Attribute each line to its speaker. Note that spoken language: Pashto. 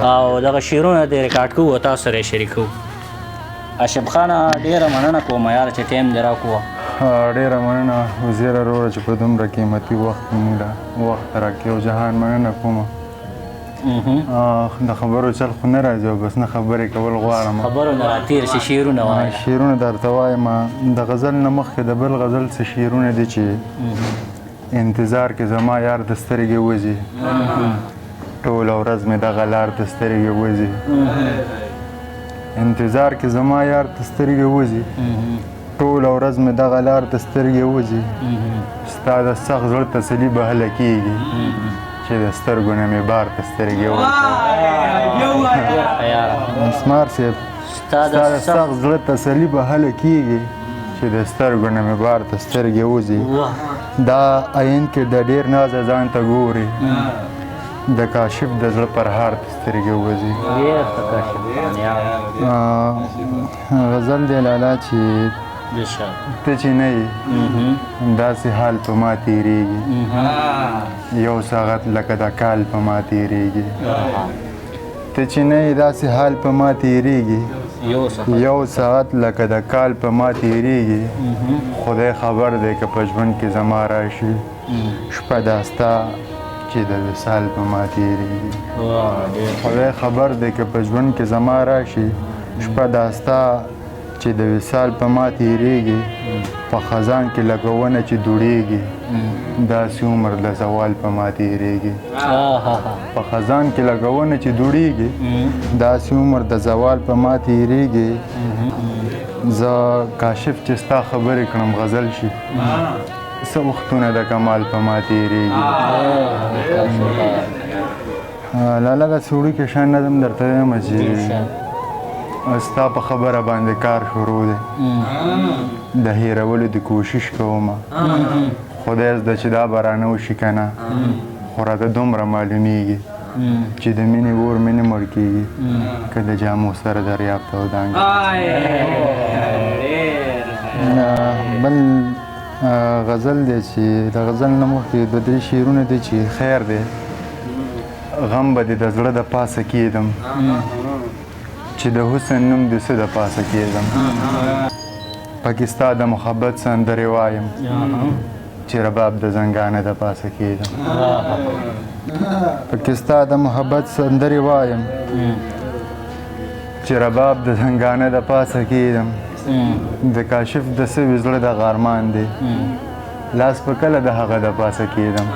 Speaker 1: او دغه شعرونه دې ریکارډ کوو او تاسو سره یې شریکوو. هاشم خانه ډېره مننه کوم یاره چې ټایم دې راکوه.
Speaker 2: ډېره مننه وزیره وروره چې په دومره قیمتي وخت موږ له وخت راکړې او جهان مننه کوم. د خبرو چل خو نه راځي او بس نه خبرې کول غواړم.
Speaker 1: خبرو نه راتېر شي شعرونه وایه.
Speaker 2: شعرونه درته وایم د غزل نه مخکې د بل غزل څه شعرونه دي چې انتظار کې زما یار د سترګې وځي ټوله ورځ مې دغه لار د سترګې وځي انتظار کې زما یار د سترګې وځي ټوله ورځ مې دغه لار د سترګې وځي ستا د سخت زړه تسلي به هله کېږي چې د سترګو نه مې بار ته سترګې ورکړه. مسمار صاحب ستا د سخت زړه تسلي به هله کېږي چې د سترګو نه مې بار ته سترګې وځي دا عین کې د ډېر نازه ځان ته ګوري د کاشف د زړه پر هار ته سترګې وځي. غزل دی لالا چې ته چې نه یې همداسې حال په ما تېرېږي یو ساعت لکه د کال په ما تېرېږي ته چې نه یې داسې حال په ما تېرېږي یو ساعت لکه د کال په ما تېرېږي خدای خبر دی که په ژوند کې زما راشي شپه دا ستا چې د وصال په ما تېرېږي خدای خبر دی که په ژوند کې زما راشي شپه دا ستا چې د وصال په ما تېرېږي په خزان کې لکه ونه چې دوړېږي داسې عمر د زوال په ما تېرېږي په خزان کې لکه ونه چې دوړېږي داسې عمر د زوال په ما تېرېږي زه کاشف چې ستا خبرې کړم غزل شي څه وختونه د کمال په ما تېرېږي. لالا داسې وړوکی شان نظم درته وایم چې ستا په خبره باندې کار شروع دی د هېرولو د کوشش کوم خدای زده چې دا به رانه وشي که نه خو راته دومره معلومیږي چې د مینې اور مې نه مړ کېږي که د جامو سره دریاب ته ودانګي. بل غزل دی چې د غزل نه مخکې دوه درې شعرونه دي چې خیر دی غم به دې د زړه د پاسه کېدم چې د حسن نوم د څه د پاسه کېدم پکې ستا د محبت سندرې وایم چې رباب د زنګانه د پاسه کېدم پکې ستا د محبت سندرې وایم چې رباب د زنګانه د پاسه کېدم د کاشف د سوي زړه د غارمان دی لاس په کله د هغه د پاسه کېدم